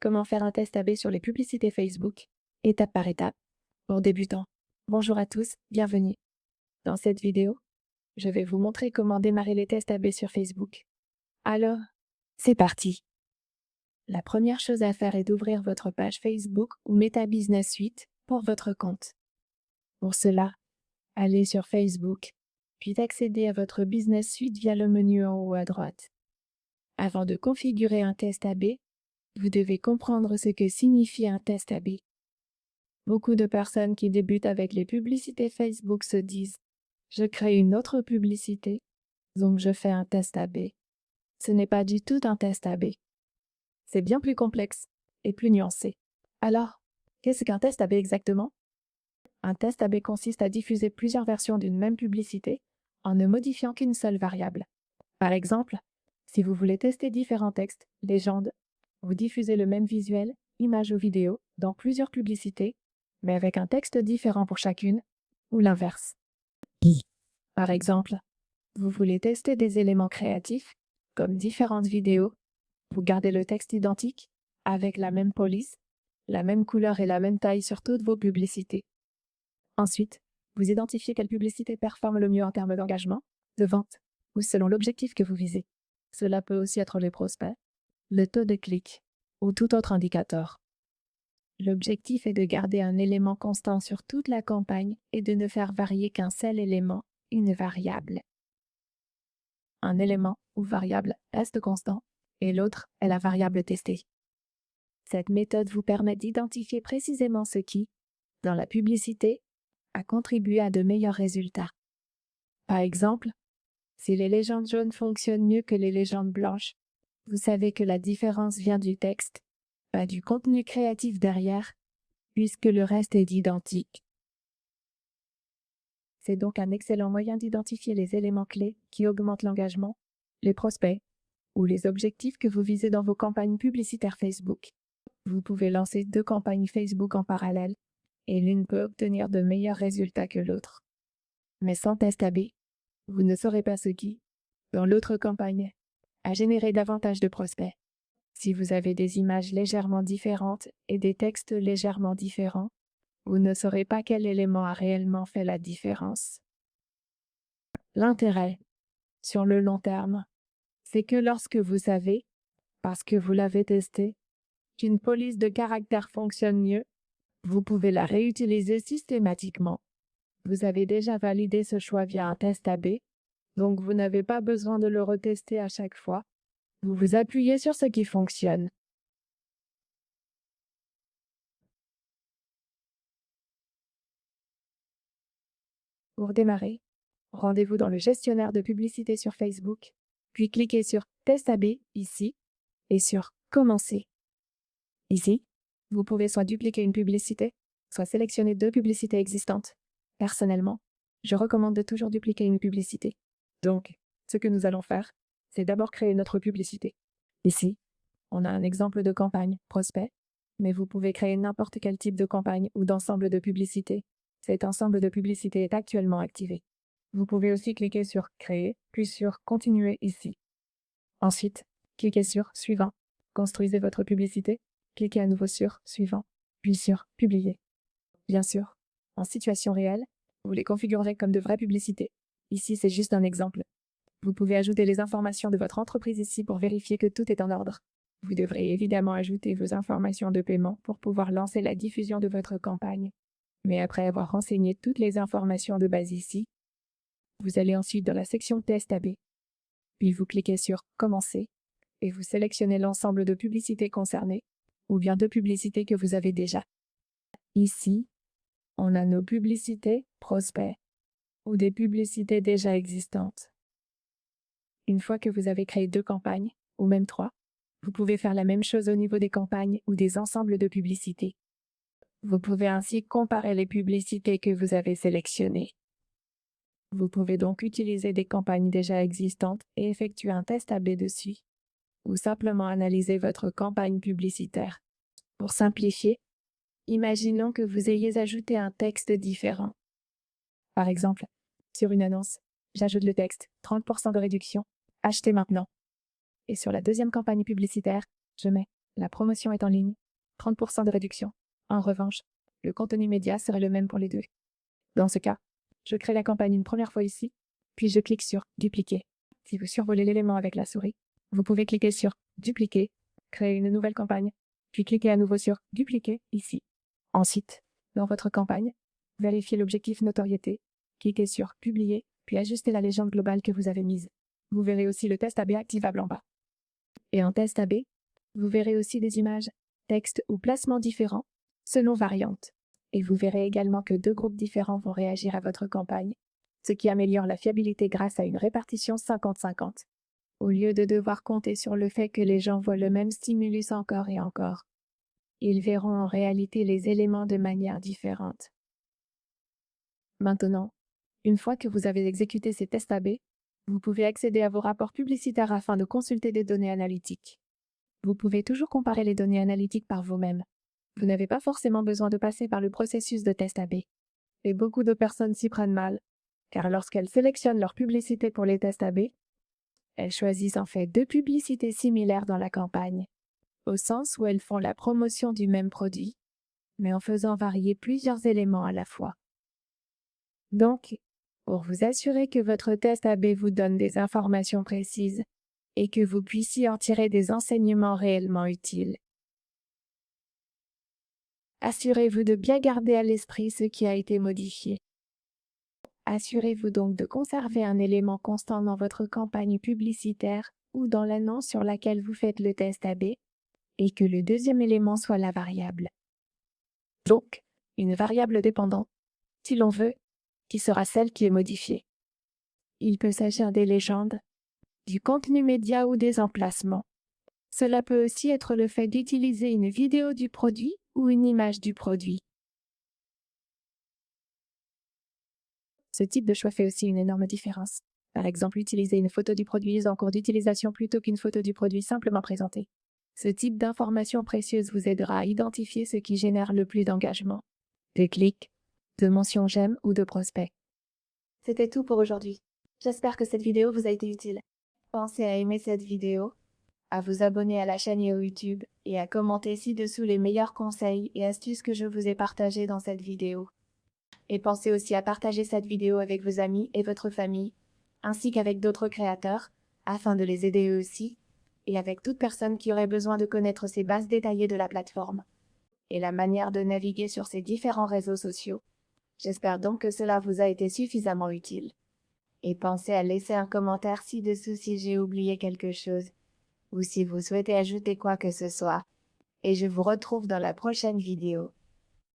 Comment faire un test AB sur les publicités Facebook, étape par étape, pour débutants. Bonjour à tous, bienvenue. Dans cette vidéo, je vais vous montrer comment démarrer les tests AB sur Facebook. Alors, c'est parti. La première chose à faire est d'ouvrir votre page Facebook ou Meta Business Suite pour votre compte. Pour cela, allez sur Facebook, puis accédez à votre Business Suite via le menu en haut à droite. Avant de configurer un test AB, vous devez comprendre ce que signifie un test AB. Beaucoup de personnes qui débutent avec les publicités Facebook se disent « Je crée une autre publicité, donc je fais un test AB ». Ce n'est pas du tout un test AB. C'est bien plus complexe et plus nuancé. Alors, qu'est-ce qu'un test AB exactement? Un test AB consiste à diffuser plusieurs versions d'une même publicité en ne modifiant qu'une seule variable. Par exemple, si vous voulez tester différents textes, légendes, vous diffusez le même visuel, image ou vidéo, dans plusieurs publicités, mais avec un texte différent pour chacune, ou l'inverse. Par exemple, vous voulez tester des éléments créatifs, comme différentes vidéos, vous gardez le texte identique, avec la même police, la même couleur et la même taille sur toutes vos publicités. Ensuite, vous identifiez quelle publicité performe le mieux en termes d'engagement, de vente, ou selon l'objectif que vous visez. Cela peut aussi être les prospects, le taux de clic ou tout autre indicateur. L'objectif est de garder un élément constant sur toute la campagne et de ne faire varier qu'un seul élément, une variable. Un élément ou variable reste constant et l'autre est la variable testée. Cette méthode vous permet d'identifier précisément ce qui, dans la publicité, a contribué à de meilleurs résultats. Par exemple, si les légendes jaunes fonctionnent mieux que les légendes blanches, vous savez que la différence vient du texte, pas du contenu créatif derrière, puisque le reste est identique. C'est donc un excellent moyen d'identifier les éléments clés qui augmentent l'engagement, les prospects ou les objectifs que vous visez dans vos campagnes publicitaires Facebook. Vous pouvez lancer 2 campagnes Facebook en parallèle et l'une peut obtenir de meilleurs résultats que l'autre. Mais sans test AB, vous ne saurez pas ce qui, dans l'autre campagne, a généré davantage de prospects. Si vous avez des images légèrement différentes et des textes légèrement différents, vous ne saurez pas quel élément a réellement fait la différence. L'intérêt, sur le long terme, c'est que lorsque vous savez, parce que vous l'avez testé, qu'une police de caractère fonctionne mieux, vous pouvez la réutiliser systématiquement. Vous avez déjà validé ce choix via un test AB, donc vous n'avez pas besoin de le retester à chaque fois. Vous vous appuyez sur ce qui fonctionne. Pour démarrer, rendez-vous dans le gestionnaire de publicité sur Facebook, puis cliquez sur Test AB ici et sur Commencer. Ici, vous pouvez soit dupliquer une publicité, soit sélectionner 2 publicités existantes. Personnellement, je recommande de toujours dupliquer une publicité. Donc, ce que nous allons faire, c'est d'abord créer notre publicité. Ici, on a un exemple de campagne prospect, mais vous pouvez créer n'importe quel type de campagne ou d'ensemble de publicités. Cet ensemble de publicités est actuellement activé. Vous pouvez aussi cliquer sur Créer, puis sur Continuer ici. Ensuite, cliquez sur Suivant. Construisez votre publicité. Cliquez à nouveau sur Suivant, puis sur Publier. Bien sûr, en situation réelle, vous les configurerez comme de vraies publicités. Ici, c'est juste un exemple. Vous pouvez ajouter les informations de votre entreprise ici pour vérifier que tout est en ordre. Vous devrez évidemment ajouter vos informations de paiement pour pouvoir lancer la diffusion de votre campagne. Mais après avoir renseigné toutes les informations de base ici, vous allez ensuite dans la section Test AB. Puis vous cliquez sur Commencer et vous sélectionnez l'ensemble de publicités concernées ou bien de publicités que vous avez déjà. Ici, on a nos publicités prospects ou des publicités déjà existantes. Une fois que vous avez créé 2 campagnes, ou même 3, vous pouvez faire la même chose au niveau des campagnes ou des ensembles de publicités. Vous pouvez ainsi comparer les publicités que vous avez sélectionnées. Vous pouvez donc utiliser des campagnes déjà existantes et effectuer un test AB dessus, ou simplement analyser votre campagne publicitaire. Pour simplifier, imaginons que vous ayez ajouté un texte différent. Par exemple, sur une annonce, j'ajoute le texte « 30% de réduction, achetez maintenant ». Et sur la deuxième campagne publicitaire, je mets La promotion est en ligne. 30% de réduction. En revanche, le contenu média serait le même pour les deux. Dans ce cas, je crée la campagne une première fois ici, puis je clique sur « Dupliquer ». Si vous survolez l'élément avec la souris, vous pouvez cliquer sur « Dupliquer », créer une nouvelle campagne, puis cliquer à nouveau sur « Dupliquer » ici. Ensuite, dans votre campagne, vérifiez l'objectif notoriété, cliquez sur « Publier », puis ajustez la légende globale que vous avez mise. Vous verrez aussi le test AB activable en bas. Et en test AB, vous verrez aussi des images, textes ou placements différents, selon variante. Et vous verrez également que 2 groupes différents vont réagir à votre campagne, ce qui améliore la fiabilité grâce à une répartition 50-50. Au lieu de devoir compter sur le fait que les gens voient le même stimulus encore et encore, ils verront en réalité les éléments de manière différente. Maintenant, une fois que vous avez exécuté ces tests AB, vous pouvez accéder à vos rapports publicitaires afin de consulter des données analytiques. Vous pouvez toujours comparer les données analytiques par vous-même. Vous n'avez pas forcément besoin de passer par le processus de test AB. Et beaucoup de personnes s'y prennent mal, car lorsqu'elles sélectionnent leur publicité pour les tests AB, elles choisissent en fait 2 publicités similaires dans la campagne, au sens où elles font la promotion du même produit, mais en faisant varier plusieurs éléments à la fois. Donc, pour vous assurer que votre test AB vous donne des informations précises et que vous puissiez en tirer des enseignements réellement utiles, assurez-vous de bien garder à l'esprit ce qui a été modifié. Assurez-vous donc de conserver un élément constant dans votre campagne publicitaire ou dans l'annonce sur laquelle vous faites le test AB et que le deuxième élément soit la variable. Donc, une variable dépendante, si l'on veut, qui sera celle qui est modifiée. Il peut s'agir des légendes, du contenu média ou des emplacements. Cela peut aussi être le fait d'utiliser une vidéo du produit ou une image du produit. Ce type de choix fait aussi une énorme différence. Par exemple, utiliser une photo du produit en cours d'utilisation plutôt qu'une photo du produit simplement présentée. Ce type d'information précieuse vous aidera à identifier ce qui génère le plus d'engagement, de clics, de mentions j'aime ou de prospects. C'était tout pour aujourd'hui. J'espère que cette vidéo vous a été utile. Pensez à aimer cette vidéo, à vous abonner à la chaîne YouTube et à commenter ci-dessous les meilleurs conseils et astuces que je vous ai partagés dans cette vidéo. Et pensez aussi à partager cette vidéo avec vos amis et votre famille, ainsi qu'avec d'autres créateurs, afin de les aider eux aussi, et avec toute personne qui aurait besoin de connaître ces bases détaillées de la plateforme et la manière de naviguer sur ces différents réseaux sociaux. J'espère donc que cela vous a été suffisamment utile. Et pensez à laisser un commentaire ci-dessous si j'ai oublié quelque chose, ou si vous souhaitez ajouter quoi que ce soit. Et je vous retrouve dans la prochaine vidéo.